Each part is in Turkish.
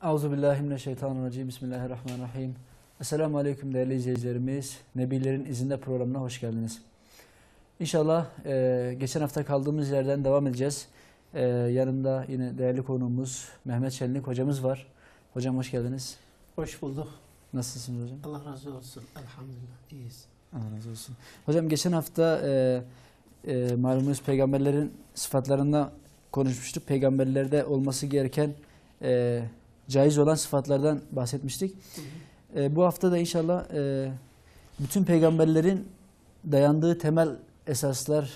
Euzubillahimineşşeytanirracim. Bismillahirrahmanirrahim. Esselamu Aleyküm değerli izleyicilerimiz. Nebilerin izinde programına hoş geldiniz. İnşallah geçen hafta kaldığımız yerden devam edeceğiz. Yanımda yine değerli konuğumuz Mehmet Şenlik hocamız var. Hocam hoş geldiniz. Hoş bulduk. Nasılsınız hocam? Allah razı olsun. Elhamdülillah. İyiyiz. Allah razı olsun. Hocam geçen hafta malumunuz peygamberlerin sıfatlarında konuşmuştuk. Peygamberlerde olması gereken caiz olan sıfatlardan bahsetmiştik. Bu hafta da inşallah bütün peygamberlerin dayandığı temel esaslar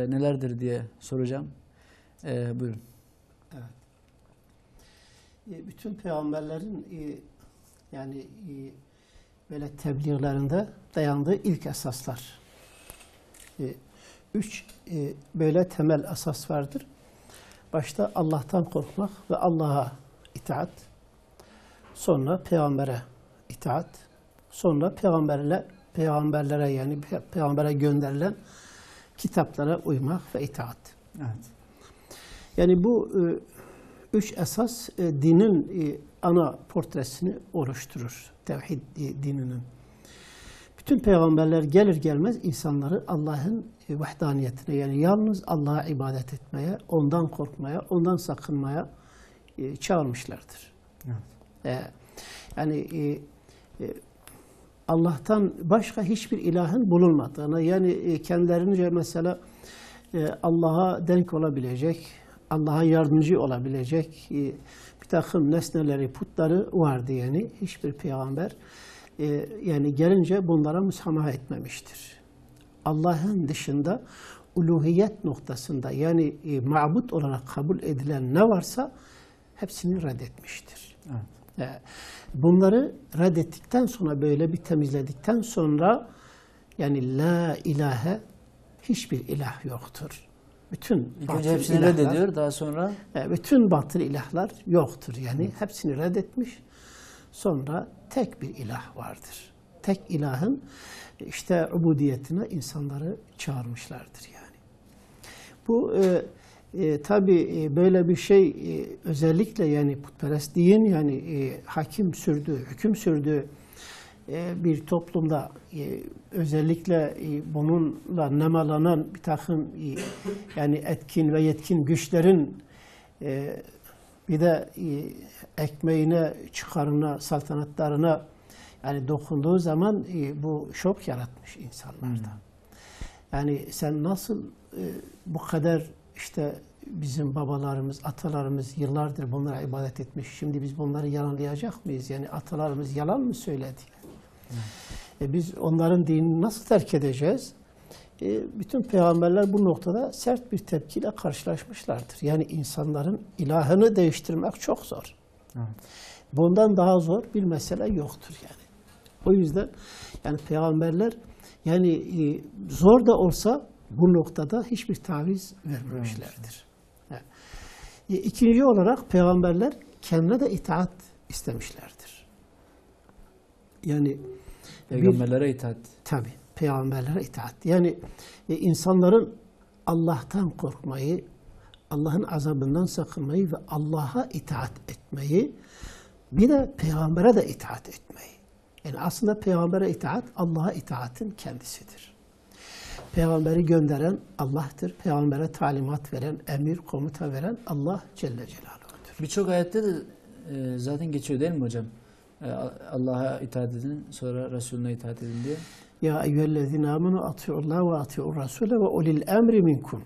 nelerdir diye soracağım. Buyurun. Evet. Bütün peygamberlerin yani böyle tebliğlerinde dayandığı ilk esaslar. Üç böyle temel esas vardır. Başta Allah'tan korkmak ve Allah'a itaat. Sonra peygambere itaat. Sonra peygamberlere yani peygambere gönderilen kitaplara uymak ve itaat. Evet. Yani bu üç esas dinin ana portresini oluşturur. Tevhid dininin. Bütün peygamberler gelir gelmez insanları Allah'ın vahdaniyetine yani yalnız Allah'a ibadet etmeye, ondan korkmaya, ondan sakınmaya çağırmışlardır. Evet. Yani Allah'tan başka hiçbir ilahın bulunmadığını yani kendilerince mesela Allah'a denk olabilecek, Allah'a yardımcı olabilecek bir takım nesneleri, putları vardı yani hiçbir peygamber yani gelince bunlara müsamaha etmemiştir. Allah'ın dışında uluhiyet noktasında yani mabut olarak kabul edilen ne varsa hepsini reddetmiştir. Evet. Bunları reddettikten sonra böyle bir temizledikten sonra yani la ilahe hiçbir ilah yoktur. Bütün İlk önce hepsini reddediyor, daha sonra bütün batıl ilahlar yoktur yani hepsini reddetmiş. Sonra tek bir ilah vardır. Tek ilahın işte ubudiyetine insanları çağırmışlardır yani. Bu tabi böyle bir şey özellikle yani putperestliğin yani hakim sürdüğü, hüküm sürdüğü bir toplumda özellikle bununla nemalanan bir takım yani etkin ve yetkin güçlerin bir de ekmeğine, çıkarına, saltanatlarına yani dokunduğu zaman bu şok yaratmış insanlarda. Yani sen nasıl bu kadar işte bizim babalarımız, atalarımız yıllardır bunlara ibadet etmiş. Şimdi biz bunları yalanlayacak mıyız? Yani atalarımız yalan mı söyledi? Biz onların dinini nasıl terk edeceğiz? Bütün peygamberler bu noktada sert bir tepkiyle karşılaşmışlardır. Yani insanların ilahını değiştirmek çok zor. evet. Bundan daha zor bir mesele yoktur yani. O yüzden yani peygamberler yani zor da olsa bu noktada hiçbir taviz vermemişlerdir. Evet. İkinci olarak peygamberler kendine de itaat istemişlerdir. Yani Peygamberlere itaat. Tabi peygamberlere itaat. Yani insanların Allah'tan korkmayı, Allah'ın azabından sakınmayı ve Allah'a itaat etmeyi, bir de peygambere de itaat etmeyi. Yani aslında peygambere itaat, Allah'a itaatin kendisidir. Peygamberi gönderen Allah'tır. Peygambere talimat veren, emir, komuta veren Allah Celle Celaluhu'dur. Birçok ayette de zaten geçiyor değil mi hocam? Allah'a itaat edin, sonra Resulüne itaat edin diye. Ya eyyühellezine amenu ati'ullaha ve ati'ur rasule ve ulil emri minkum.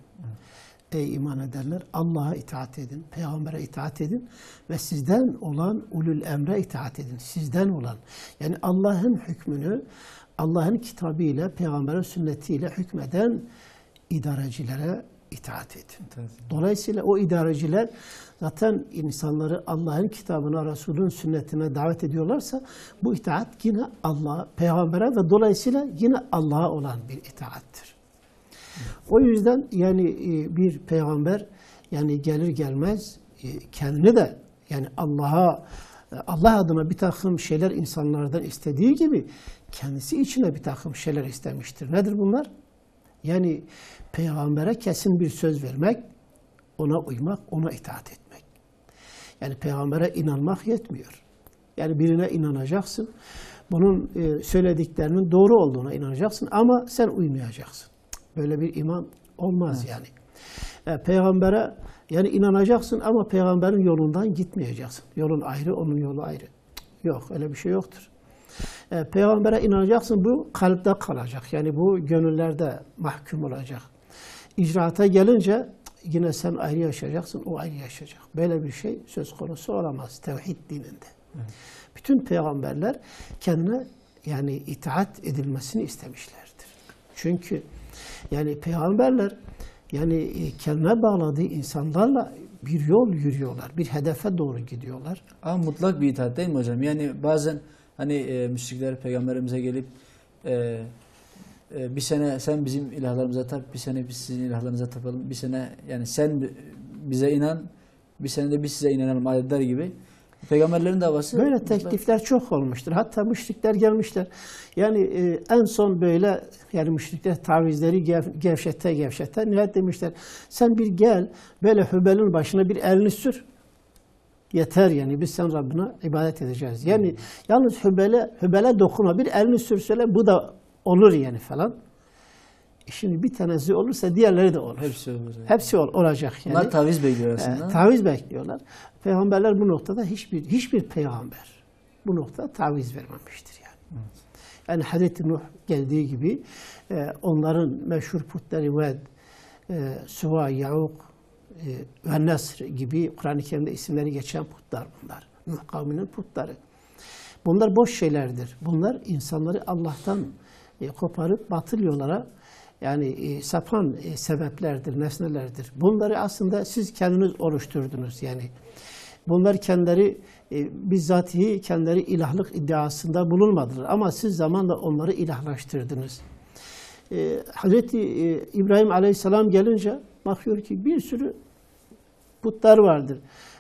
Ey iman edenler Allah'a itaat edin, peygambere itaat edin ve sizden olan ulul emre itaat edin. Sizden olan yani Allah'ın hükmünü Allah'ın kitabıyla, peygamberin sünnetiyle hükmeden idarecilere itaat edin. Dolayısıyla o idareciler zaten insanları Allah'ın kitabına, Resul'ün sünnetine davet ediyorlarsa bu itaat yine Allah'a, peygambere ve dolayısıyla yine Allah'a olan bir itaattir. O yüzden yani bir peygamber yani gelir gelmez kendini de yani Allah adına bir takım şeyler insanlardan istediği gibi kendisi içine bir takım şeyler istemiştir. Nedir bunlar? Yani peygambere kesin bir söz vermek, ona uymak, ona itaat etmek. Yani peygambere inanmak yetmiyor. Yani birine inanacaksın. Bunun söylediklerinin doğru olduğuna inanacaksın ama sen uymayacaksın. Böyle bir iman olmaz yani. Peygambere yani inanacaksın ama peygamberin yolundan gitmeyeceksin. Yolun ayrı, onun yolu ayrı. Yok, öyle bir şey yoktur. Peygambere inanacaksın, bu kalpte kalacak. Yani bu gönüllerde mahkum olacak. İcraata gelince yine sen ayrı yaşayacaksın, o ayrı yaşayacak. Böyle bir şey söz konusu olamaz tevhid dininde. Evet. Bütün peygamberler kendine yani itaat edilmesini istemişlerdir. Çünkü yani peygamberler yani kendine bağladığı insanlarla bir yol yürüyorlar, bir hedefe doğru gidiyorlar. Ama mutlak bir itaat değil mi hocam? Yani bazen hani müşrikler peygamberimize gelip bir sene sen bizim ilahlarımıza tap, bir sene biz sizin ilahlarınıza tapalım, bir sene yani sen bize inan, bir sene de biz size inanalım adetler gibi. Peygamberlerin davası böyle teklifler çok olmuştur. Hatta müşrikler gelmişler. Yani en son böyle yani müşrikler tavizleri gevşete nihayet demişler. Sen bir gel böyle Hübel'in başına bir elini sür. Yeter yani biz sen Rabbine ibadet edeceğiz. Yani yalnız Hübel'e dokunma, bir elini sürsele bu da olur yani falan. Şimdi bir tanesi olursa diğerleri de olur. Hepsi olur. Yani. Hepsi olacak yani. Bunlar taviz bekliyor aslında. Taviz bekliyorlar. Peygamberler bu noktada hiçbir peygamber bu noktada taviz vermemiştir yani. Evet. Yani Hazreti Nuh geldiği gibi onların meşhur putları Ved, Suva, Ya'uk ve Nesr gibi Kur'an-ı Kerim'de isimleri geçen putlar bunlar. Nuh kavminin putları. Bunlar boş şeylerdir. Bunlar insanları Allah'tan koparıp batıl yollara yani sapan sebeplerdir, nesnelerdir. Bunları aslında siz kendiniz oluşturdunuz yani. Bunlar kendileri bizzatihi kendileri ilahlık iddiasında bulunmadılar ama siz zamanla onları ilahlaştırdınız. Hazreti İbrahim Aleyhisselam gelince bakıyor ki bir sürü putlar vardır.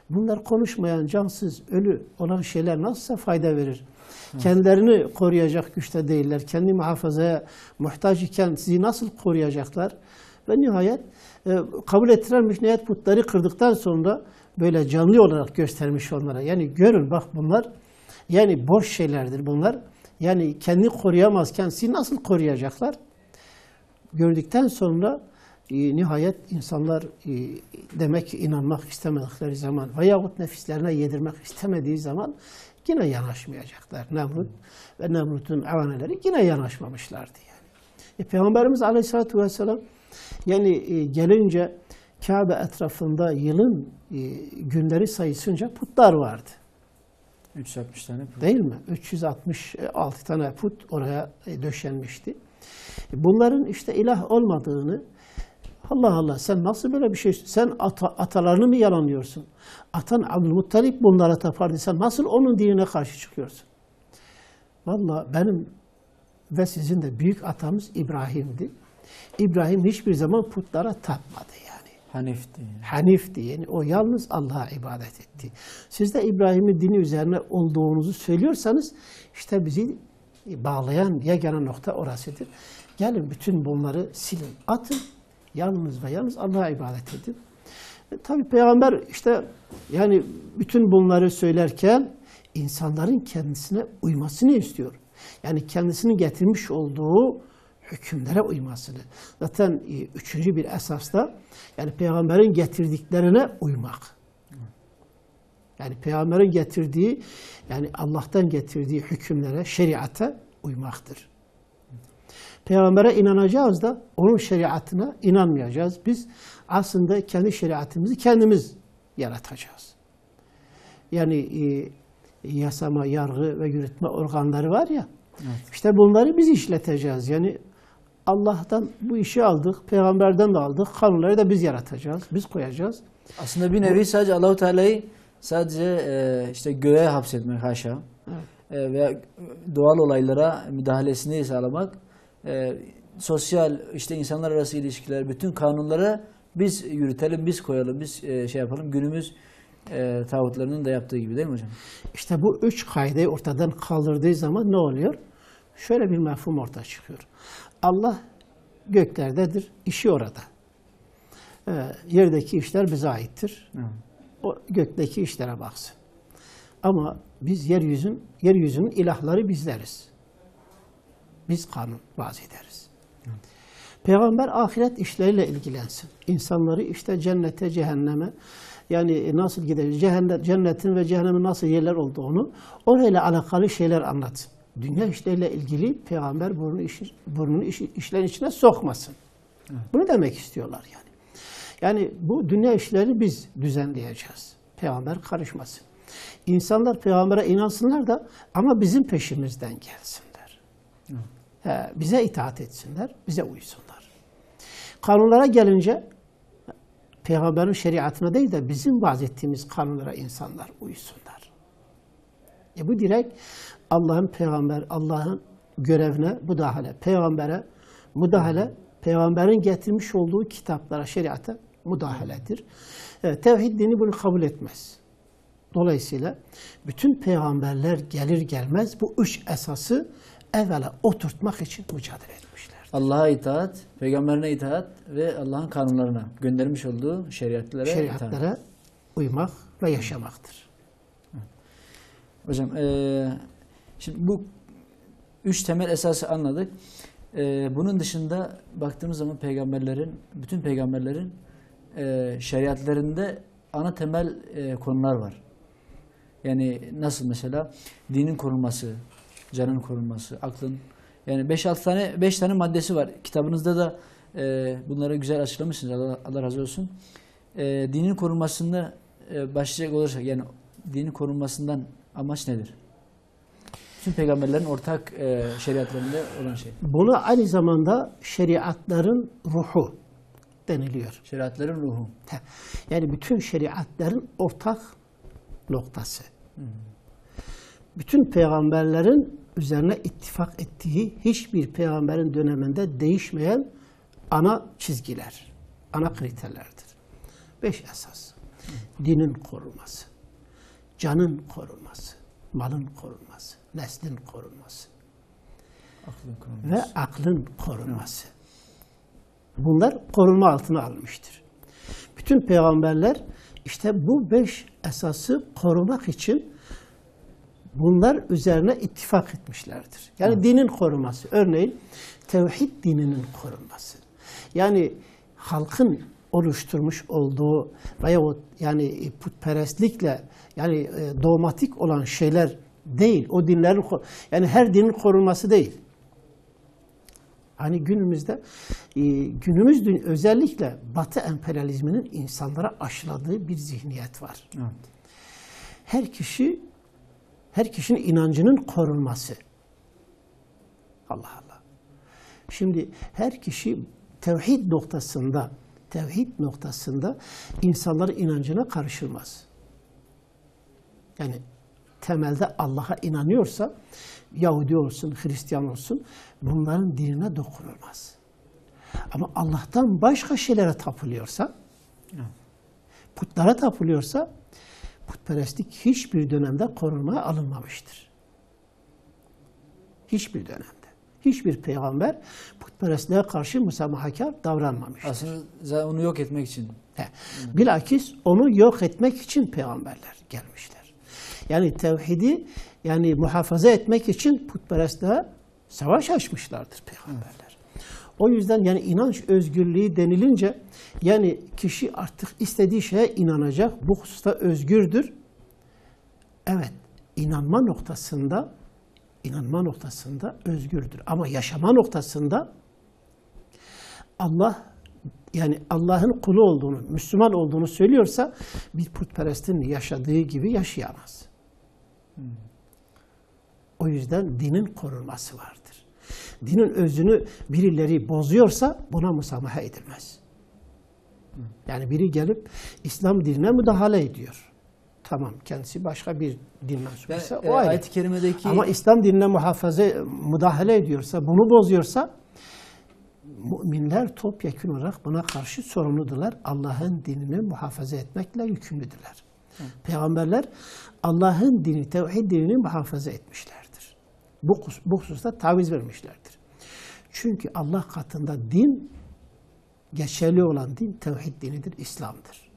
Bunlar konuşmayan, cansız, ölü olan şeyler nasılsa fayda verir. Evet. Kendilerini koruyacak güçte değiller. Kendi muhafazaya muhtaç iken sizi nasıl koruyacaklar? Ve nihayet kabul ettirilmiş nihayet putları kırdıktan sonra böyle canlı olarak göstermiş onlara. Yani görün bak bunlar yani boş şeylerdir bunlar. Yani kendini koruyamazken sizi nasıl koruyacaklar? Gördükten sonra nihayet insanlar demek ki inanmak istemedikleri zaman veyahut nefislerine yedirmek istemediği zaman yine yanaşmayacaklar. Nemrut ve Nemrut'un avaneleri yine yanaşmamışlardı yani. Peygamberimiz Aleyhisselatü Vesselam yani gelince Kabe etrafında yılın günleri sayısınca putlar vardı. 360 tane put. Değil mi? 366 tane put oraya döşenmişti. Bunların işte ilah olmadığını Allah Allah sen nasıl böyle bir şey sen atalarını mı yalanlıyorsun? Atan Abdülmuttalip bunlara tapardı. Sen nasıl onun dinine karşı çıkıyorsun? Vallahi benim ve sizin de büyük atamız İbrahim'di. İbrahim hiçbir zaman putlara tapmadı yani. Hanif'ti. Hanif'ti yani o yalnız Allah'a ibadet etti. Siz de İbrahim'in dini üzerine olduğunuzu söylüyorsanız işte bizi bağlayan yegane nokta orasıdır. Gelin bütün bunları silin, atın. Yalnız ve yalnız Allah'a ibadet edin. Tabii Peygamber işte yani bütün bunları söylerken insanların kendisine uymasını istiyor. Yani kendisinin getirmiş olduğu hükümlere uymasını. Zaten üçüncü bir esas da yani Peygamber'in getirdiklerine uymak. Yani Peygamber'in getirdiği yani Allah'tan getirdiği hükümlere, şeriata uymaktır. Peygamber'e inanacağız da onun şeriatına inanmayacağız. Biz aslında kendi şeriatımızı kendimiz yaratacağız. Yani yasama, yargı ve yürütme organları var ya, evet. İşte bunları biz işleteceğiz. Yani Allah'tan bu işi aldık, Peygamber'den de aldık, kanunları da biz yaratacağız, biz koyacağız. Aslında bir nevi sadece Allah-u Teala'yı sadece işte göğe hapsetmek haşa, evet. Veya doğal olaylara müdahalesini sağlamak. Sosyal işte insanlar arası ilişkiler, bütün kanunları biz yürütelim, biz koyalım, biz şey yapalım. Günümüz tağutlarının da yaptığı gibi değil mi hocam? İşte bu üç kaideyi ortadan kaldırdığı zaman ne oluyor? Şöyle bir mefhum ortaya çıkıyor. Allah göklerdedir, işi orada. Yerdeki işler bize aittir. Hı. o gökteki işlere baksın. Ama biz yeryüzünün ilahları bizleriz. Biz kanun vaz ederiz. Peygamber ahiret işleriyle ilgilensin. İnsanları işte cennete, cehenneme, yani nasıl gidecek, cennetin ve cehennemin nasıl yerler olduğunu, orayla alakalı şeyler anlatsın. Dünya işleriyle ilgili Peygamber burnunu işlerin içine sokmasın. Evet. Bunu demek istiyorlar yani. Yani bu dünya işlerini biz düzenleyeceğiz. Peygamber karışmasın. İnsanlar Peygamber'e inansınlar da ama bizim peşimizden gelsinler. Evet. Bize itaat etsinler, bize uysunlar. Kanunlara gelince Peygamberin şeriatına değil de bizim vaaz ettiğimiz kanunlara insanlar uysunlar. Bu direkt Allah'ın görevine müdahale, Peygamber'e müdahale, Peygamber'in getirmiş olduğu kitaplara, şeriata müdahaledir. Evet, tevhid dini bunu kabul etmez. Dolayısıyla bütün peygamberler gelir gelmez bu üç esası evvela oturtmak için mücadele etmişler. Allah'a itaat, peygamberine itaat ve Allah'ın kanunlarına, göndermiş olduğu şeriatlara uymak ve yaşamaktır. Hocam, şimdi bu üç temel esası anladık. Bunun dışında baktığımız zaman bütün peygamberlerin şeriatlarında ana temel konular var. Yani nasıl mesela dinin korunması, canın korunması, aklın, yani 5 tane maddesi var. Kitabınızda da bunları güzel açıklamışsınız. Allah razı olsun. Dinin korunmasında başlayacak olursak, yani dinin korunmasından amaç nedir? Bütün peygamberlerin ortak şeriatlarında olan şey. Buna aynı zamanda şeriatların ruhu deniliyor. Şeriatların ruhu. Yani bütün şeriatların ortak noktası. Bütün peygamberlerin üzerine ittifak ettiği, hiçbir peygamberin döneminde değişmeyen ana çizgiler, ana kriterlerdir. 5 esas. Dinin korunması, canın korunması, malın korunması, neslin korunması ve aklın korunması. Bunlar korunma altına alınmıştır. Bütün peygamberler işte bu 5 esası korumak için bunlar üzerine ittifak etmişlerdir. Yani dinin korunması, örneğin tevhid dininin korunması. Yani halkın oluşturmuş olduğu veyahut yani putperestlikle yani dogmatik olan şeyler değil. O dinlerin, yani her dinin korunması değil. Hani günümüzde özellikle Batı emperyalizminin insanlara aşıladığı bir zihniyet var. Evet. Her kişinin inancının korunması. Allah Allah. Şimdi her kişi tevhid noktasında insanların inancına karışılmaz. Yani temelde Allah'a inanıyorsa Yahudi olsun, Hristiyan olsun bunların dinine dokunulmaz. Ama Allah'tan başka şeylere tapılıyorsa, putlara tapılıyorsa putperestlik hiçbir dönemde korunmaya alınmamıştır. Hiçbir dönemde. Hiçbir peygamber putperestliğe karşı müsamahakar davranmamıştır. Aslında onu yok etmek için. Bilakis onu yok etmek için peygamberler gelmişler. Yani tevhidi yani muhafaza etmek için putperestliğe savaş açmışlardır peygamberler. O yüzden yani inanç özgürlüğü denilince yani kişi artık istediği şeye inanacak. Bu hususta özgürdür. Evet, inanma noktasında özgürdür. Ama yaşama noktasında Allah'ın kulu olduğunu, Müslüman olduğunu söylüyorsa bir putperestin yaşadığı gibi yaşayamaz. O yüzden dinin korunması vardır. Dinin özünü birileri bozuyorsa buna müsamaha edilmez. Yani biri gelip İslam dinine müdahale ediyor. Tamam, kendisi başka bir din mensubuysa o ayrı. Ayet-i kerimedeki... Ama İslam dinine müdahale ediyorsa, bunu bozuyorsa müminler topyekun olarak buna karşı sorumludular. Allah'ın dinini muhafaza etmekle yükümlüdüler. Peygamberler Allah'ın dini, tevhid dinini muhafaza etmişlerdir. Bu hususta taviz vermişlerdir. Çünkü Allah katında geçerli olan din tevhid dinidir, İslam'dır.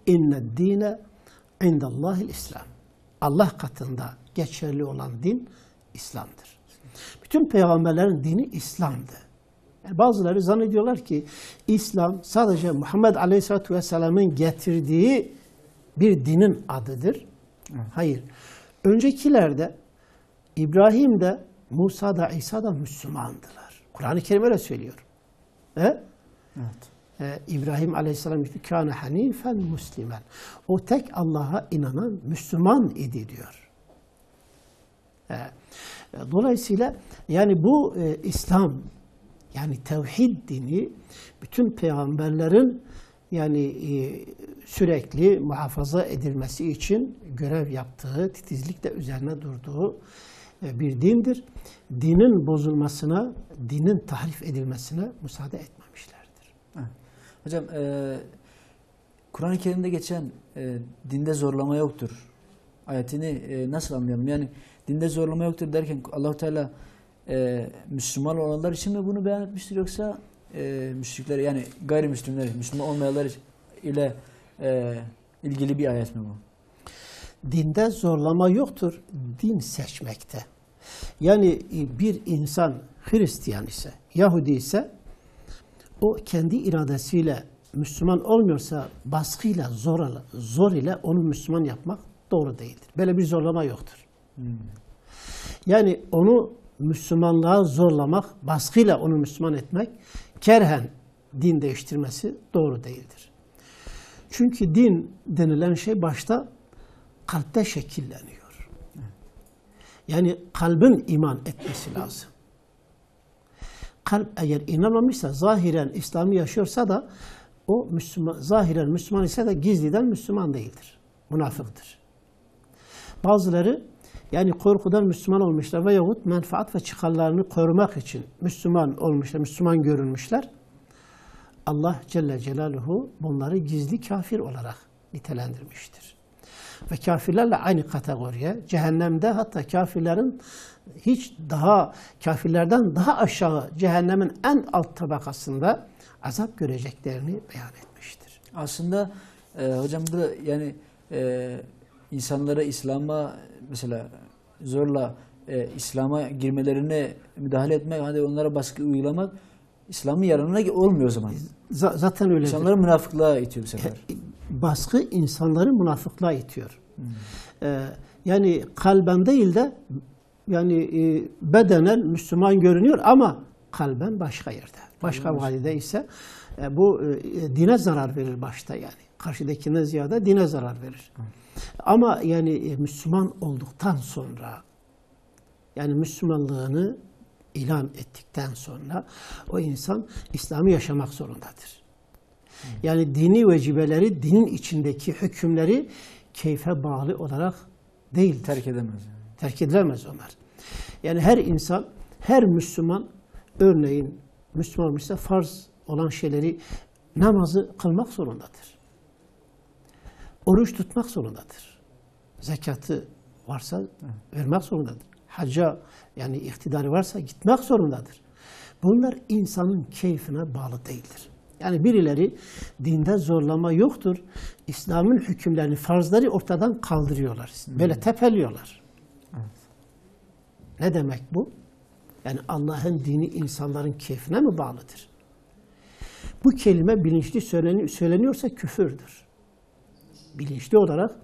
İnned dine indallahil İslam. Allah katında geçerli olan din İslam'dır. Bütün peygamberlerin dini İslam'dı. Yani bazıları zannediyorlar ki İslam sadece Muhammed Aleyhisselatü Vesselam'ın getirdiği bir dinin adıdır. Hayır. Öncekilerde İbrahim de, Musa da, İsa da Müslümandılar. Kur'an-ı Kerim öyle söylüyor. Evet. İbrahim Aleyhisselam işte kâne hanifen muslimen. O tek Allah'a inanan Müslüman idi diyor. Dolayısıyla yani bu İslam, yani tevhid dini bütün peygamberlerin yani sürekli muhafaza edilmesi için görev yaptığı, titizlikle üzerine durduğu bir dindir. Dinin bozulmasına, dinin tahrif edilmesine müsaade etmemişlerdir. Hocam Kur'an-ı Kerim'de geçen dinde zorlama yoktur ayetini nasıl anlayalım? Yani dinde zorlama yoktur derken Allah-u Teala Müslüman olanlar için mi bunu beyan etmiştir yoksa müşrikler yani gayrimüslimler, Müslüman olmayanlar ile ilgili bir ayet mi bu? Dinde zorlama yoktur, din seçmekte. Yani bir insan Hristiyan ise, Yahudi ise o kendi iradesiyle Müslüman olmuyorsa baskıyla, zor ile onu Müslüman yapmak doğru değildir. Böyle bir zorlama yoktur. Yani onu Müslümanlığa zorlamak, baskıyla onu Müslüman etmek, kerhen din değiştirmesi doğru değildir. Çünkü din denilen şey başta kalpte şekilleniyor. Yani kalbin iman etmesi lazım. Kalp eğer inanmamışsa, zahiren İslam'ı yaşıyorsa da o Müslüman, zahiren Müslüman ise de gizliden Müslüman değildir. Münafıktır. Bazıları yani korkudan Müslüman olmuşlar veyahut menfaat ve çıkarlarını korumak için Müslüman olmuşlar, Müslüman görünmüşler. Allah Celle Celaluhu bunları gizli kafir olarak nitelendirmiştir. Ve kafirlerle aynı kategoriye, cehennemde hatta kafirlerin kafirlerden daha aşağı cehennemin en alt tabakasında azap göreceklerini beyan etmiştir. Aslında hocam burada yani insanlara İslam'a mesela zorla İslam'a girmelerine müdahale etmek, hadi onlara baskı uygulamak İslam'ın yararına olmuyor o zaman. Zaten öyle. İnsanları münafıklığa itiyor bu sefer. Baskı insanları münafıklığa itiyor. Yani kalben değil de yani bedenen Müslüman görünüyor ama kalben başka yerde. Başka valide ise bu dine zarar verir başta yani. Karşıdakine ziyade dine zarar verir. Ama yani Müslüman olduktan sonra yani Müslümanlığını ilan ettikten sonra o insan İslam'ı yaşamak zorundadır. Yani dini vecibeleri, dinin içindeki hükümleri keyfe bağlı olarak değil. Terk edemez. Terk edilemez onlar. Yani her insan, her Müslüman örneğin Müslüman olmuşsa farz olan şeyleri, namazı kılmak zorundadır. Oruç tutmak zorundadır. Zekatı varsa vermek zorundadır. Hacca yani iktidarı varsa gitmek zorundadır. Bunlar insanın keyfine bağlı değildir. Yani birileri dinde zorlama yoktur. İslam'ın hükümlerini, farzları ortadan kaldırıyorlar. Böyle tepeliyorlar. Evet. Ne demek bu? Yani Allah'ın dini insanların keyfine mi bağlıdır? Bu kelime bilinçli söyleniyorsa küfürdür. Bilinçli olarak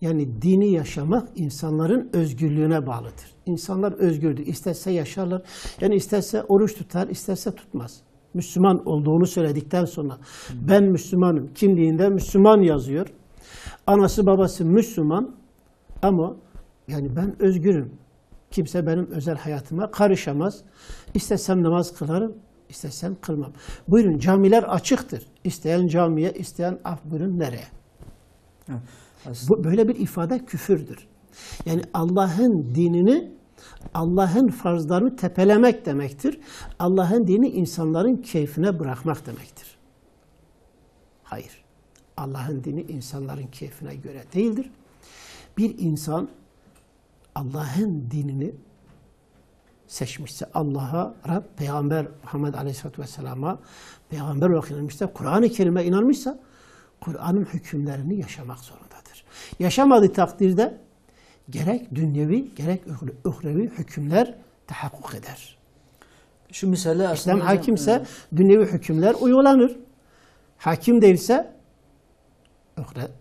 yani dini yaşamak insanların özgürlüğüne bağlıdır. İnsanlar özgürdür. İsterse yaşarlar. Yani isterse oruç tutar, isterse tutmaz. Müslüman olduğunu söyledikten sonra ben Müslümanım kimliğinde Müslüman yazıyor. Anası babası Müslüman ama yani ben özgürüm. Kimse benim özel hayatıma karışamaz. İstesem namaz kılarım, istesem kılmam. Buyurun camiler açıktır. İsteyen camiye, isteyen buyurun nereye? Böyle bir ifade küfürdür. Yani Allah'ın dinini, Allah'ın farzlarını tepelemek demektir. Allah'ın dini insanların keyfine bırakmak demektir. Hayır. Allah'ın dini insanların keyfine göre değildir. Bir insan Allah'ın dinini seçmişse Allah'a, Rab, Peygamber Muhammed Aleyhisselatü Vesselam'a Peygamber olarak inanmışsa, Kur'an-ı Kerim'e inanmışsa, Kur'an'ın hükümlerini yaşamak zorundadır. Yaşamadığı takdirde gerek dünyevi gerek uhrevi hükümler tahakkuk eder. Şu misale aslında İslam hocam, hakimse dünyevi hükümler uygulanır. Hakim değilse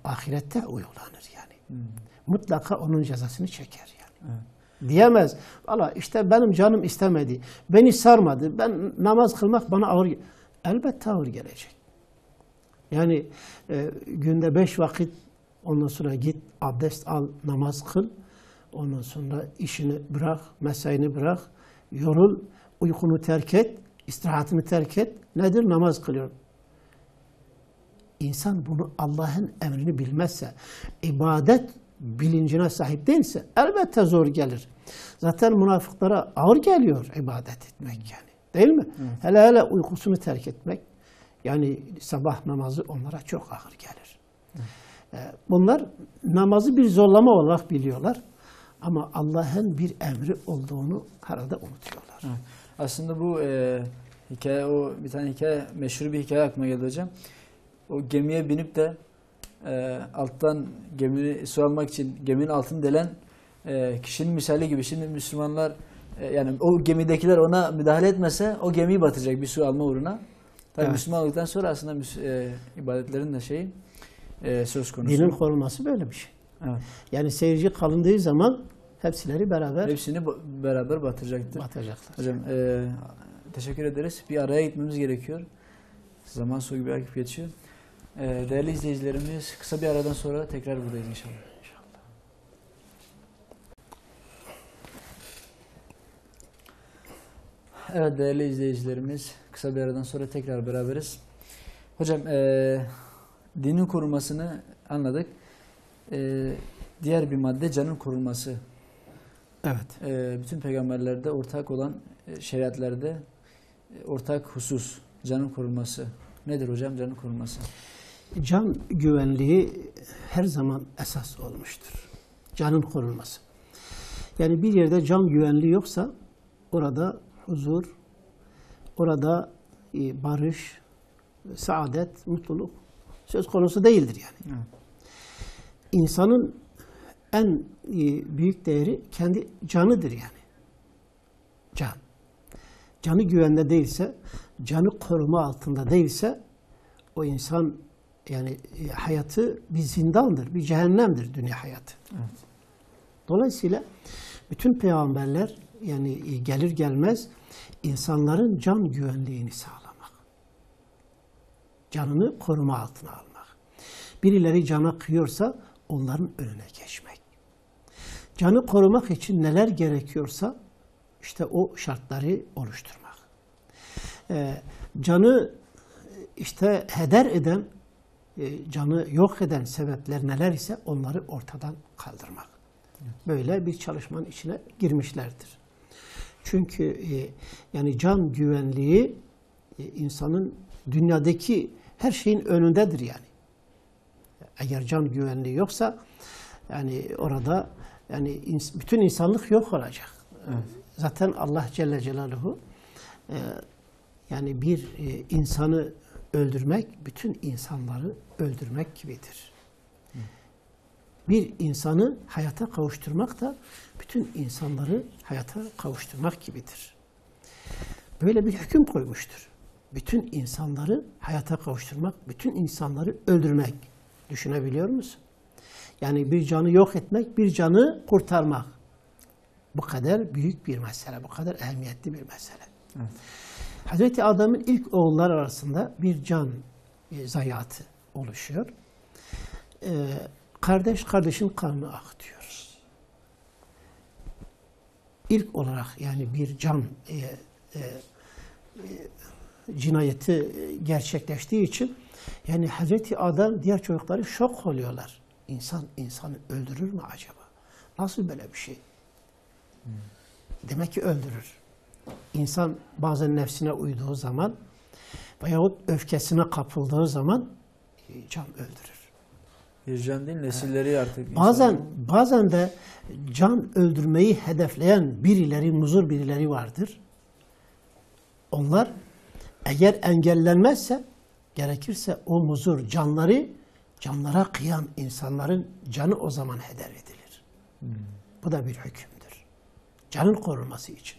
ahirette uygulanır yani. Mutlaka onun cezasını çeker yani. Diyemez. Valla işte benim canım istemedi. Beni sarmadı. Ben namaz kılmak bana ağır. Elbette ağır gelecek. Yani günde 5 vakit, ondan sonra git abdest al, namaz kıl. Ondan sonra işini bırak, mesaini bırak, yorul, uykunu terk et, istirahatını terk et. Nedir? Namaz kılıyor. İnsan bunu Allah'ın emrini bilmezse, ibadet bilincine sahip değilse elbette zor gelir. Zaten münafıklara ağır geliyor ibadet etmek yani. Değil mi? Hele hele uykusunu terk etmek. Yani sabah namazı onlara çok ağır gelir. Bunlar namazı bir zorlama olarak biliyorlar. Ama Allah'ın bir emri olduğunu herhalde unutuyorlar. Evet. Aslında bu hikaye, bir tane hikaye, meşhur bir hikaye aklıma geldi hocam. O gemiye binip de alttan gemini su almak için geminin altını delen kişinin misali gibi. Şimdi Müslümanlar yani o gemidekiler ona müdahale etmese o gemiyi batacak bir su alma uğruna. Tabii evet. Müslüman olduktan sonra aslında ibadetlerin de söz konusu. Dinin korunması böyle bir şey. Evet. Yani seyirci kalındığı zaman hepsini beraber batıracaktır. Batacaklar. Hocam teşekkür ederiz. Bir araya gitmemiz gerekiyor. Zaman su gibi akıp geçiyor. Değerli izleyicilerimiz, kısa bir aradan sonra tekrar buradayız inşallah. Evet değerli izleyicilerimiz, kısa bir aradan sonra tekrar beraberiz. Hocam dinin korunmasını anladık. Diğer bir madde canın korunması. Evet. Bütün peygamberlerde ortak olan şeriatlerde ortak husus canın korunması. Nedir hocam canın korunması? Can güvenliği her zaman esas olmuştur. Canın korunması. Yani bir yerde can güvenliği yoksa orada huzur, orada barış, saadet, mutluluk söz konusu değildir yani. Evet. İnsanın en büyük değeri kendi canıdır yani. Can. Canı güvende değilse, canı koruma altında değilse o insan yani hayatı bir zindandır, bir cehennemdir dünya hayatı. Evet. Dolayısıyla bütün peygamberler yani gelir gelmez insanların can güvenliğini sağlamak. Canını koruma altına almak. Birileri cana kıyıyorsa onların önüne geçmek. Canı korumak için neler gerekiyorsa işte o şartları oluşturmak. Canı işte heder eden, canı yok eden sebepler neler ise onları ortadan kaldırmak. Böyle bir çalışmanın içine girmişlerdir. Çünkü yani can güvenliği insanın dünyadaki her şeyin önündedir yani. Eğer can güvenliği yoksa yani orada yani bütün insanlık yok olacak. Evet. Zaten Allah Celle Celaluhu yani bir insanı öldürmek bütün insanları öldürmek gibidir. Bir insanı hayata kavuşturmak da bütün insanları hayata kavuşturmak gibidir. Böyle bir hüküm koymuştur. Bütün insanları hayata kavuşturmak, bütün insanları öldürmek. Düşünebiliyor musun? Yani bir canı yok etmek, bir canı kurtarmak. Bu kadar büyük bir mesele, bu kadar ehemmiyetli bir mesele. Evet. Hazreti Adem'in ilk oğulları arasında bir can zayiatı oluşuyor. Kardeş kardeşin kanını akıtıyor. İlk olarak yani bir can cinayeti gerçekleştiği için yani Hazreti Adem diğer çocukları şok oluyorlar. İnsan insanı öldürür mü acaba? Nasıl böyle bir şey? Demek ki öldürür. İnsan bazen nefsine uyduğu zaman veyahut öfkesine kapıldığı zaman can öldürür. Bir can değil, nesilleri artık. Bazen de can öldürmeyi hedefleyen muzur birileri vardır. Onlar eğer engellenmezse gerekirse o muzur canları canlara kıyan insanların canı o zaman heder edilir. Bu da bir hükümdür. Canın korunması için.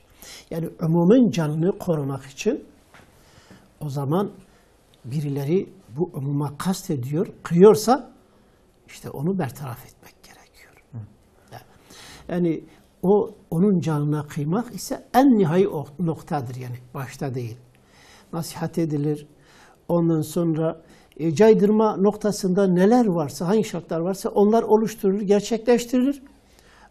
Yani umumun canını korumak için o zaman birileri bu umuma kastediyor, kıyıyorsa işte onu bertaraf etmek gerekiyor. Yani onun canına kıymak ise en nihai noktadır yani başta değil. Nasihat edilir. Ondan sonra caydırma noktasında neler varsa, hangi şartlar varsa onlar oluşturulur, gerçekleştirilir.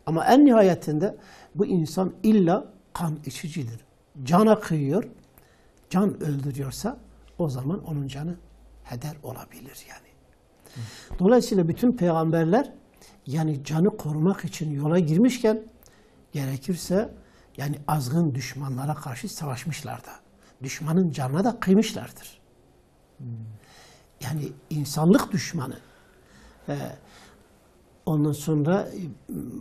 Ama en nihayetinde bu insan illa kan içicidir. Cana kıyıyor, can öldürüyorsa o zaman onun canı heder olabilir yani. Dolayısıyla bütün peygamberler yani canı korumak için yola girmişken gerekirse yani azgın düşmanlara karşı savaşmışlar da. Düşmanın canına da kıymışlardır. Yani insanlık düşmanı. Ondan sonra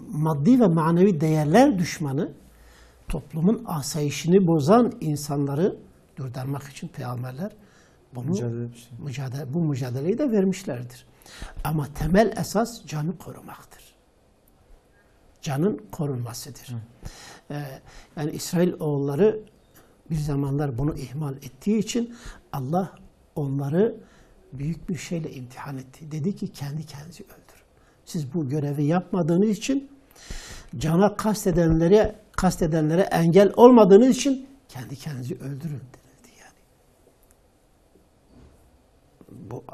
maddi ve manevi değerler düşmanı, toplumun asayişini bozan insanları durdurmak için peygamberler bu mücadeleyi de vermişlerdir. Ama temel esas canı korumaktır. Canın korunmasıdır. Yani İsrailoğulları bir zamanlar bunu ihmal ettiği için Allah onları büyük bir şeyle imtihan etti. Dedi ki kendi kendinizi öldürün. Siz bu görevi yapmadığınız için, cana kastedenlere engel olmadığınız için kendi kendinizi öldürün denildi yani. Bu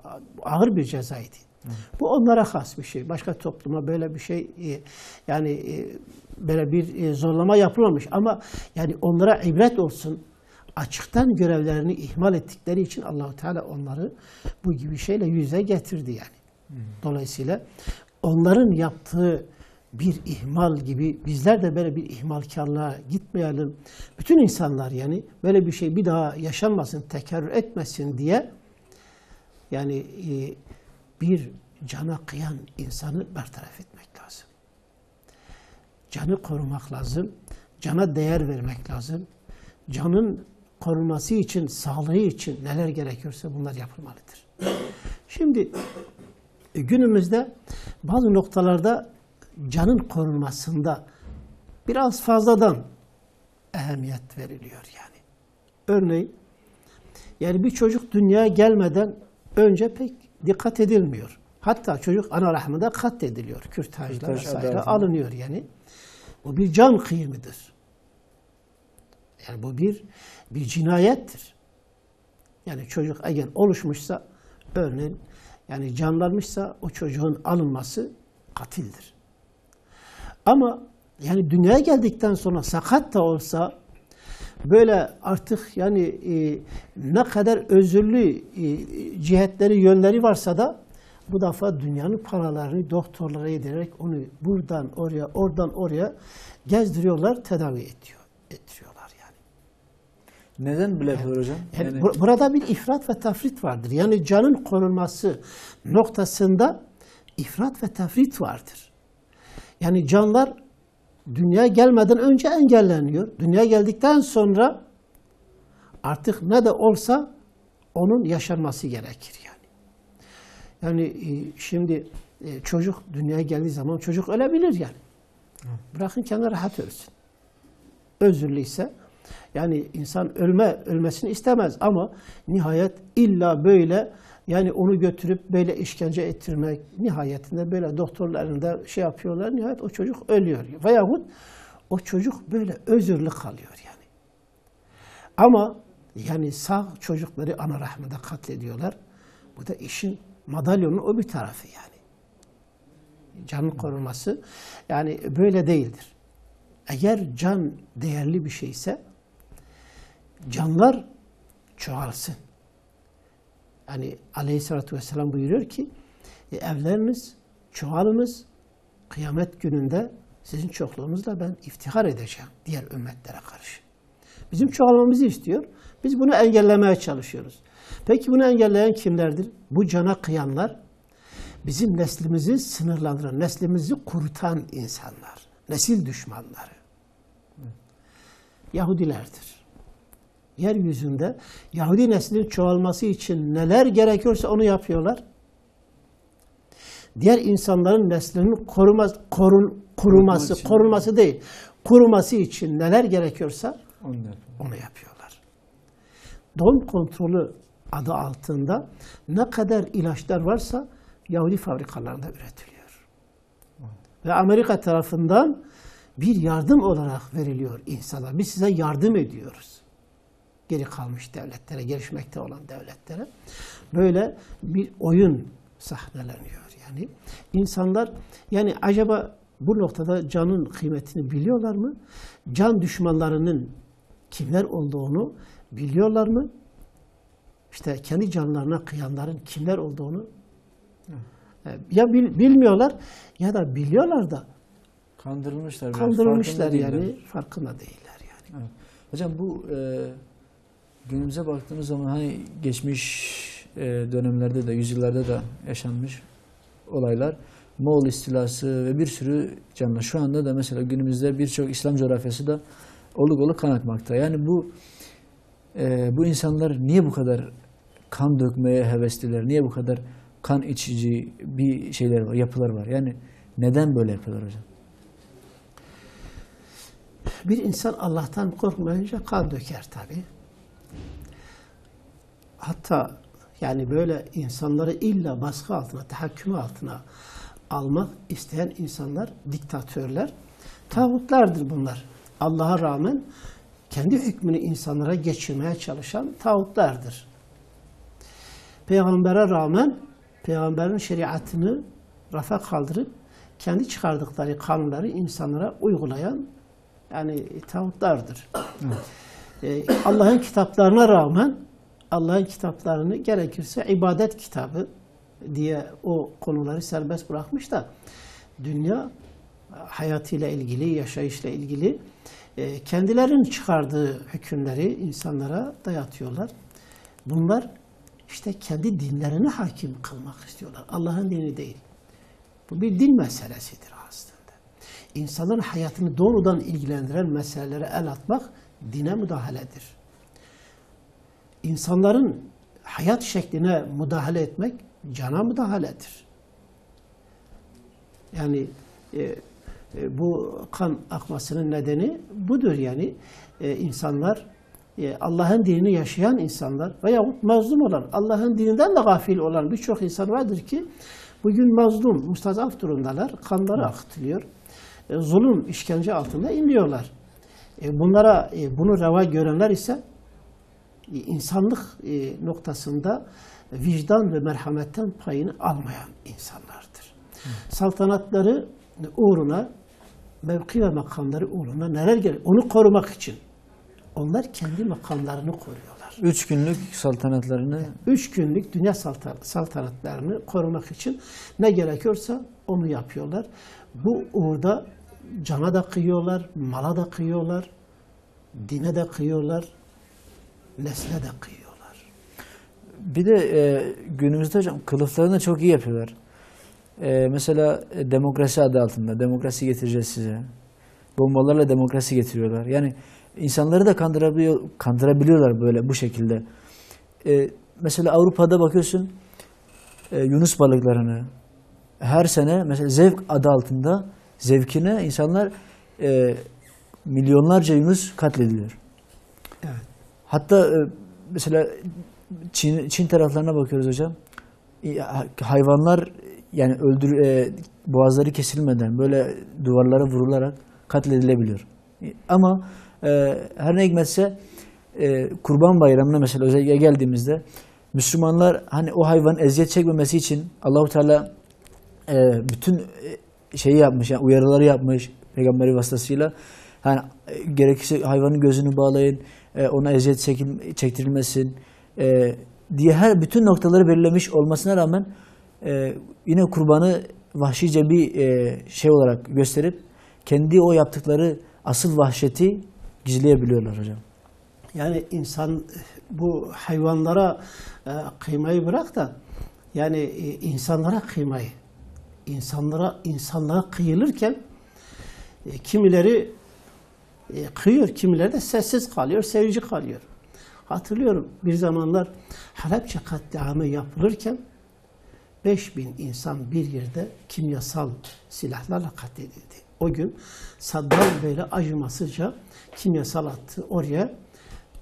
ağır bir cezaydı. Bu onlara has bir şey. Başka topluma böyle bir şey yani böyle bir zorlama yapılmamış ama yani onlara ibret olsun. Açıktan görevlerini ihmal ettikleri için Allah-u Teala onları bu gibi şeyle yüze getirdi yani. Dolayısıyla onların yaptığı bir ihmal gibi bizler de böyle bir ihmalkarlığa gitmeyelim. Bütün insanlar yani böyle bir şey bir daha yaşanmasın, tekerrür etmesin diye yani bir cana kıyan insanı bertaraf etmek lazım. Canı korumak lazım. Cana değer vermek lazım. Canın korunması için, sağlığı için neler gerekiyorsa bunlar yapılmalıdır. Şimdi günümüzde bazı noktalarda canın korunmasında biraz fazladan ehemmiyet veriliyor yani. Örneğin yani bir çocuk dünyaya gelmeden önce pek dikkat edilmiyor. Hatta çocuk ana rahminde katlediliyor. Kürtajla vesaire alınıyor yani. Bu bir can kıyımıdır. Yani bu bir cinayettir. Yani çocuk eğer oluşmuşsa örneğin yani canlanmışsa o çocuğun alınması katildir. Ama yani dünyaya geldikten sonra sakat da olsa böyle artık yani ne kadar özürlü cihetleri, yönleri varsa da bu defa dünyanın paralarını doktorlara yedirerek onu buradan oraya, oradan oraya gezdiriyorlar, tedavi ettiriyorlar yani. Neden böyle yapıyor hocam? Yani burada bir ifrat ve tafrit vardır. Yani canın korunması noktasında ifrat ve tafrit vardır. Yani canlar dünyaya gelmeden önce engelleniyor. Dünyaya geldikten sonra artık ne de olsa onun yaşanması gerekir yani. Yani şimdi çocuk dünyaya geldiği zaman çocuk ölebilir yani. Bırakın kendine rahat ölsün. Özürlüyse yani insan ölmesini istemez ama nihayet illa böyle yani onu götürüp böyle işkence ettirmek, nihayetinde böyle doktorlarında şey yapıyorlar, nihayet o çocuk ölüyor. Veyahut o çocuk böyle özürlü kalıyor yani. Ama yani sağ çocukları ana rahminde katlediyorlar. Bu da işin madalyonun o bir tarafı yani. Canın korunması yani böyle değildir. Eğer can değerli bir şeyse canlar çoğalsın. Yani Aleyhisselatü Vesselam buyuruyor ki evleriniz, çoğalınız, kıyamet gününde sizin çokluğunuzla ben iftihar edeceğim diğer ümmetlere karşı. Bizim çoğalmamızı istiyor. Biz bunu engellemeye çalışıyoruz. Peki bunu engelleyen kimlerdir? Bu cana kıyanlar, bizim neslimizi sınırlandıran, neslimizi kurutan insanlar, nesil düşmanları. Yahudilerdir. Yeryüzünde Yahudi neslinin çoğalması için neler gerekiyorsa onu yapıyorlar. diğer insanların neslinin için. korunması değil, kuruması için neler gerekiyorsa onu yapıyorlar. Doğum kontrolü adı altında ne kadar ilaçlar varsa Yahudi fabrikalarında üretiliyor. Ve Amerika tarafından bir yardım olarak veriliyor insanlar. Biz size yardım ediyoruz. Geri kalmış devletlere, gelişmekte olan devletlere. Böyle bir oyun sahneleniyor yani. İnsanlar yani acaba bu noktada canın kıymetini biliyorlar mı? Can düşmanlarının kimler olduğunu biliyorlar mı? İşte kendi canlarına kıyanların kimler olduğunu ya bilmiyorlar ya da biliyorlar da kandırılmışlar yani farkında değiller yani. Evet. Hocam bu günümüze baktığımız zaman hani geçmiş dönemlerde de yüzyıllarda da yaşanmış olaylar, Moğol istilası ve bir sürü canlı. Şu anda da mesela günümüzde birçok İslam coğrafyası da oluk kan akmakta. Yani bu insanlar niye bu kadar kan dökmeye hevesliler? Niye bu kadar kan içici bir şeyler var, yapılar var? Yani neden böyle yapıyorlar hocam? Bir insan Allah'tan korkmayınca kan döker tabii. Hatta yani böyle insanları illa baskı altına, tahakküm altına almak isteyen insanlar, diktatörler, tağutlardır bunlar. Allah'a rağmen kendi hükmünü insanlara geçirmeye çalışan tağutlardır. Peygambere rağmen peygamberin şeriatını rafa kaldırıp kendi çıkardıkları kanunları insanlara uygulayan yani tağutlardır. Allah'ın kitaplarına rağmen Allah'ın kitaplarını gerekirse ibadet kitabı diye o konuları serbest bırakmış da dünya hayatıyla ilgili, yaşayışla ilgili kendilerinin çıkardığı hükümleri insanlara dayatıyorlar. Bunlar işte kendi dinlerini hakim kılmak istiyorlar. Allah'ın dini değil. Bu bir din meselesidir aslında. İnsanların hayatını doğrudan ilgilendiren meselelere el atmak dine müdahaledir. İnsanların hayat şekline müdahale etmek cana müdahaledir. Yani bu kan akmasının nedeni budur yani. İnsanlar Allah'ın dinini yaşayan insanlar veyahut mazlum olan, Allah'ın dininden de gafil olan birçok insan vardır ki bugün mazlum, mustazaf durumdalar, kanları akıtılıyor. Zulüm, işkence altında inliyorlar. Bunlara bunu reva görenler ise insanlık noktasında vicdan ve merhametten payını almayan insanlardır. Saltanatları uğruna, mevki ve makamları uğruna neler gerekiyor? Onu korumak için. Onlar kendi makamlarını koruyorlar. 3 günlük saltanatlarını... 3 günlük dünya saltanatlarını korumak için ne gerekiyorsa onu yapıyorlar. Bu uğurda cana da kıyıyorlar, mala da kıyıyorlar, dine de kıyıyorlar, nesle de kıyıyorlar. Bir de günümüzde hocam kılıflarını da çok iyi yapıyorlar. Mesela demokrasi adı altında, demokrasi getireceğiz size. Bombalarla demokrasi getiriyorlar. Yani insanları da kandırabiliyorlar böyle bu şekilde. Mesela Avrupa'da bakıyorsun yunus balıklarını her sene mesela zevk adı altında zevkine insanlar milyonlarca yunus katlediliyor. Evet. Hatta mesela Çin taraflarına bakıyoruz hocam. Hayvanlar yani boğazları kesilmeden böyle duvarlara vurularak katledilebiliyor. Ama her ne hikmetse Kurban Bayramı'na mesela özellikle geldiğimizde Müslümanlar hani o hayvanın eziyet çekmemesi için Allahu Teala bütün şeyi yapmış, yani uyarıları yapmış peygamberi vasıtasıyla. Hani gerekirse hayvanın gözünü bağlayın, ona eziyet çektirilmesin diye bütün noktaları belirlemiş olmasına rağmen yine kurbanı vahşice bir şey olarak gösterip kendi o yaptıkları asıl vahşeti gizleyebiliyorlar hocam. Yani insan bu hayvanlara kıymayı bırak da yani insanlara kıymayı, insanlığa kıyılırken kimileri kıyıyor, kimileri de sessiz kalıyor, sevici kalıyor. Hatırlıyorum bir zamanlar Halepçe katliamı yapılırken 5000 insan bir yerde kimyasal silahlarla katledildi. O gün Saddam böyle acımasızca kimyasal attı oraya.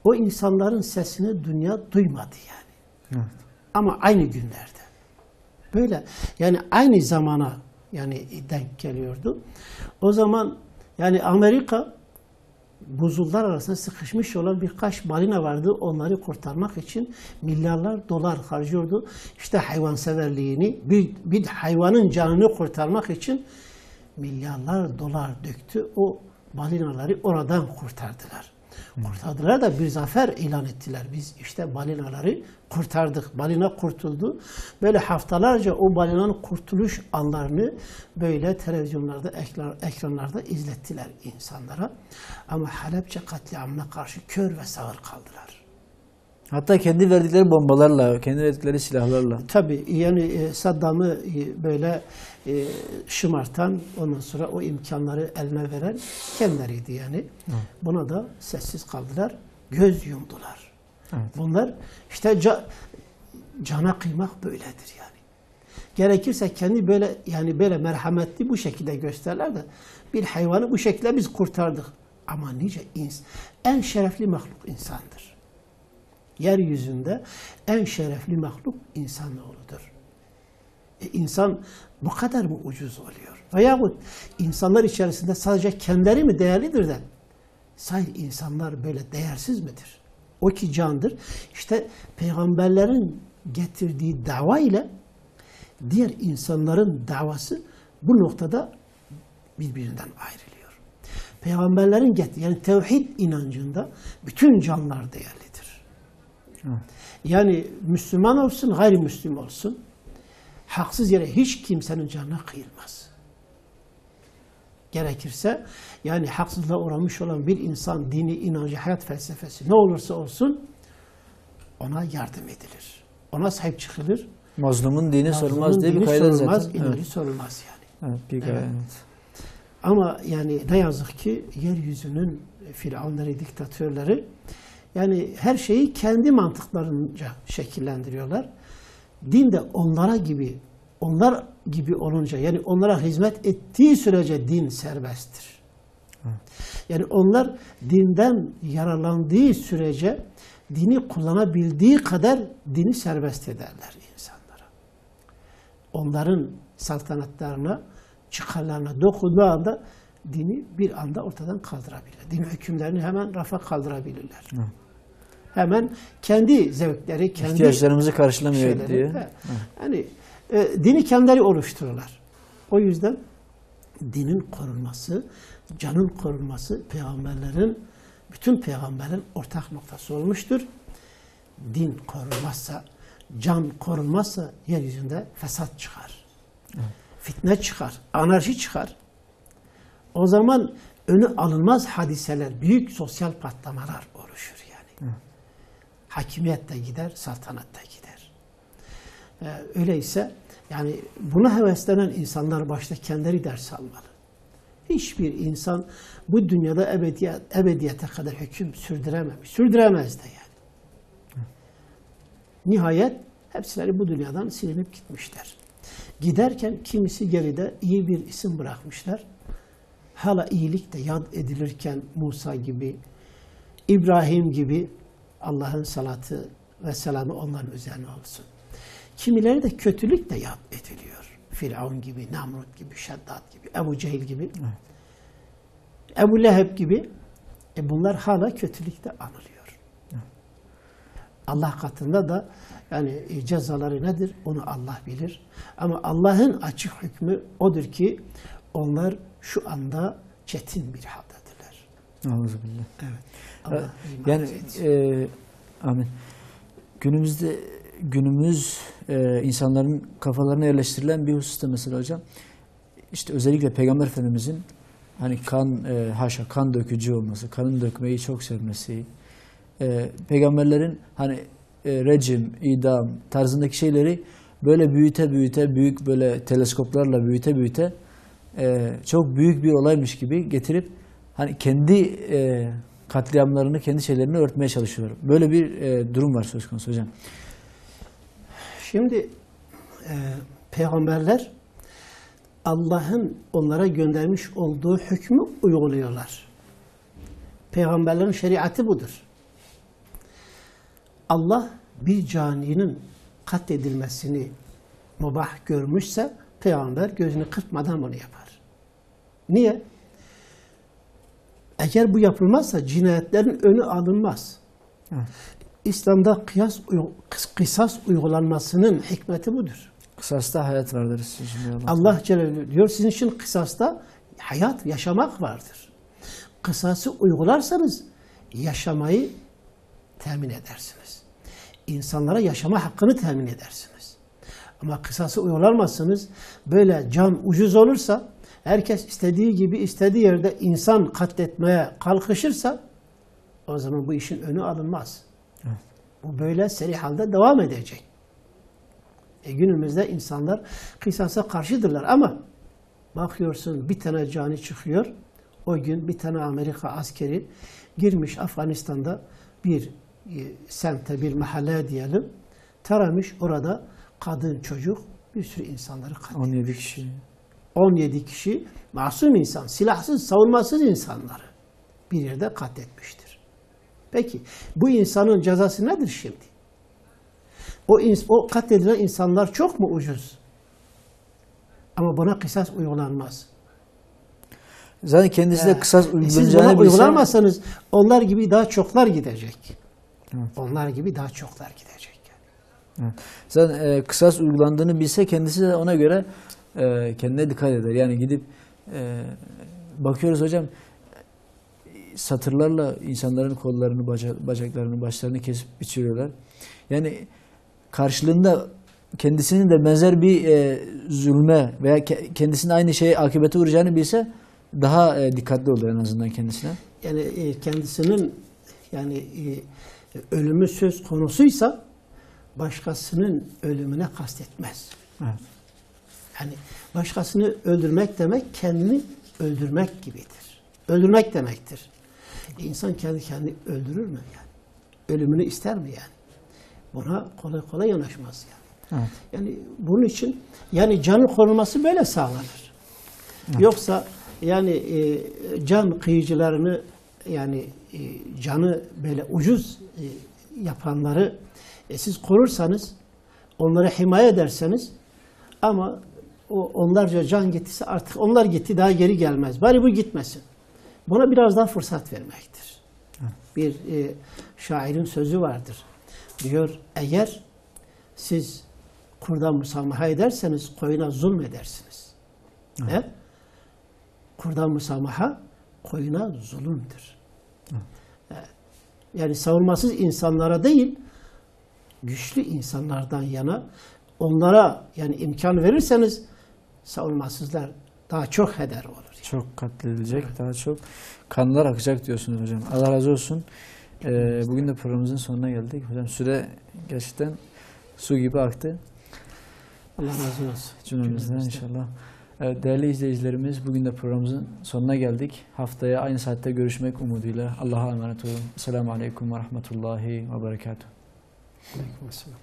O insanların sesini dünya duymadı yani. Evet. Ama aynı günlerde. Böyle yani aynı zamana yani denk geliyordu. O zaman yani Amerika buzullar arasında sıkışmış olan birkaç balina vardı. Onları kurtarmak için milyarlar dolar harcıyordu. İşte hayvanseverliğini, bir hayvanın canını kurtarmak için milyarlar dolar döktü. O balinaları oradan kurtardılar. Kurtardılar da bir zafer ilan ettiler. Biz işte balinaları kurtardık. Balina kurtuldu. Böyle haftalarca o balinanın kurtuluş anlarını böyle televizyonlarda, ekranlarda izlettiler insanlara. Ama Halepçe katliamına karşı kör ve sağır kaldılar. Hatta kendi verdikleri bombalarla, kendi verdikleri silahlarla. Tabii yani Saddam'ı böyle şımartan, ondan sonra o imkanları eline veren kendileriydi yani. Buna da sessiz kaldılar, göz yumdular. Evet. Bunlar işte cana kıymak böyledir yani. Gerekirse kendi böyle yani böyle merhametli bu şekilde gösterirler de bir hayvanı bu şekilde biz kurtardık. Ama nice en şerefli mahluk insandır. Yeryüzünde en şerefli mahluk insanoğludur. İnsan bu kadar mı ucuz oluyor? Veyahut insanlar içerisinde sadece kendileri mi değerlidir de sair insanlar böyle değersiz midir? O ki candır. İşte peygamberlerin getirdiği dava ile diğer insanların davası bu noktada birbirinden ayrılıyor. Peygamberlerin getirdiği yani tevhid inancında bütün canlılar değerlidir. Evet. Yani Müslüman olsun, gayrimüslim olsun, haksız yere hiç kimsenin canına kıyılmaz. Gerekirse yani haksızlığa uğramış olan bir insan dini, inancı, hayat felsefesi ne olursa olsun ona yardım edilir. Ona sahip çıkılır. Mazlumun dini sorulmaz diye bir kayda zaten. İnancı Evet. sorulmaz yani. Evet, bir kayda. Evet. Evet. Ama yani ne yazık ki yeryüzünün firavunları, diktatörleri yani her şeyi kendi mantıklarınca şekillendiriyorlar. Din de onlar gibi olunca yani onlara hizmet ettiği sürece din serbesttir. Yani onlar dinden yararlandığı sürece dini kullanabildiği kadar dini serbest ederler insanlara. Onların saltanatlarına, çıkarlarına dokunduğu anda dini bir anda ortadan kaldırabilirler. Din hükümlerini hemen rafa kaldırabilirler. Hemen kendi zevkleri, kendi ihtiyaçlarımızı karşılamıyor şeyleri, diye. yani dini kendileri oluştururlar. O yüzden dinin korunması, canın korunması bütün peygamberlerin ortak noktası olmuştur. Din korunmazsa, can korunmazsa yeryüzünde fesat çıkar. Fitne çıkar, anarşi çıkar. O zaman önü alınmaz hadiseler, büyük sosyal patlamalar oluşur yani. Hakimiyet de gider, saltanat da gider. Öyleyse yani buna heveslenen insanlar başta kendileri ders almalı. Hiçbir insan bu dünyada ebediyete kadar hüküm sürdürememiş. Sürdüremez de yani. Nihayet hepsileri bu dünyadan silinip gitmişler. Giderken kimisi geride iyi bir isim bırakmışlar. Hala iyilik de yad edilirken Musa gibi, İbrahim gibi Allah'ın salatı ve selamı onların üzerine olsun. Kimileri de kötülük de yad ediliyor. Firavun gibi, Namrud gibi, Şeddat gibi, Ebu Cehil gibi, Ebu Leheb gibi. Bunlar hala kötülükte anılıyor. Allah katında da yani cezaları nedir? Onu Allah bilir. Ama Allah'ın açık hükmü odur ki onlar şu anda çetin bir haldedirler. Euzubillah. Evet. Allah yani amin. Günümüz insanların kafalarına yerleştirilen bir hususta mesela hocam, işte özellikle Peygamber Efendimizin hani kan dökücü olması, kanın dökmeyi çok sevmesi, peygamberlerin hani rejim, idam tarzındaki şeyleri böyle büyük böyle teleskoplarla büyüte çok büyük bir olaymış gibi getirip hani kendi katliamlarını, kendi şeylerini örtmeye çalışıyorlar. Böyle bir durum var söz konusu hocam. Şimdi peygamberler Allah'ın onlara göndermiş olduğu hükmü uyguluyorlar. Peygamberlerin şeriatı budur. Allah bir caninin katledilmesini mubah görmüşse peygamber gözünü kırpmadan bunu yapar. Niye? Eğer bu yapılmazsa cinayetlerin önü alınmaz. Evet. İslam'da kısas uygulanmasının hikmeti budur. Kısasta hayat vardır sizin. Allah Celle diyor sizin için kısasta hayat, yaşamak vardır. Kısası uygularsanız yaşamayı temin edersiniz. İnsanlara yaşama hakkını temin edersiniz. Ama kısası uygulamazsanız böyle can ucuz olursa herkes istediği gibi istediği yerde insan katletmeye kalkışırsa o zaman bu işin önü alınmaz. Evet. Bu böyle seri halde devam edecek. Günümüzde insanlar kısasa karşıdırlar ama bakıyorsun bir tane cani çıkıyor. O gün bir tane Amerika askeri girmiş Afganistan'da bir semte, bir mahalle diyelim. Taramış orada kadın, çocuk bir sürü insanları katletmiş. 17 kişi. 17 kişi masum insan, silahsız, savunmasız insanları bir yerde katletmiştir. Peki bu insanın cezası nedir şimdi? O katledilen insanlar çok mu ucuz? Ama buna kısas uygulanmaz. Zaten kendisi de kısas Siz uygulanacağını buna bilse... uygulamazsanız onlar gibi daha çoklar gidecek. Evet. Onlar gibi daha çoklar gidecek. Evet. Zaten kısas uygulandığını bilse kendisi de ona göre kendine dikkat eder. Yani gidip bakıyoruz hocam satırlarla insanların kollarını, bacaklarını, başlarını kesip biçiriyorlar. Yani karşılığında kendisinin de benzer bir zulme veya kendisinin aynı şeye akıbete uğrayacağını bilse daha dikkatli olur en azından kendisine. Yani kendisinin ölümü söz konusuysa başkasının ölümüne kastetmez. Evet. Yani başkasını öldürmek demek kendini öldürmek gibidir. Öldürmek demektir. İnsan kendi kendini öldürür mü yani? Ölümünü ister mi yani? Buna kolay kolay yanaşmaz yani. Evet. Yani bunun için yani canın korunması böyle sağlanır. Evet. Yoksa yani can kıyıcılarını yani canı böyle ucuz yapanları siz korursanız, onları himaye ederseniz ama onlarca can gittiyse artık onlar gitti daha geri gelmez. Bari bu gitmesin. Buna biraz daha fırsat vermektir. Evet. Bir şairin sözü vardır. Diyor eğer siz kurda musamaha ederseniz koyuna zulmedersiniz. Evet. Kurda musamaha koyuna zulümdür. Evet. Yani savunmasız insanlara değil, güçlü insanlardan yana onlara yani imkan verirseniz savunmasızlar daha çok heder olur. Yani. Çok katledilecek, evet. Daha çok kanlar akacak diyorsunuz hocam. Allah razı olsun. Bugün de programımızın sonuna geldik. Hocam süre gerçekten su gibi aktı. Allah razı olsun. Cümlemizden inşallah. Evet, değerli izleyicilerimiz bugün de programımızın sonuna geldik. Haftaya aynı saatte görüşmek umuduyla Allah'a emanet olun. Esselamu Aleyküm ve Rahmetullahi ve Berekatuhu. Aleyküm Selam.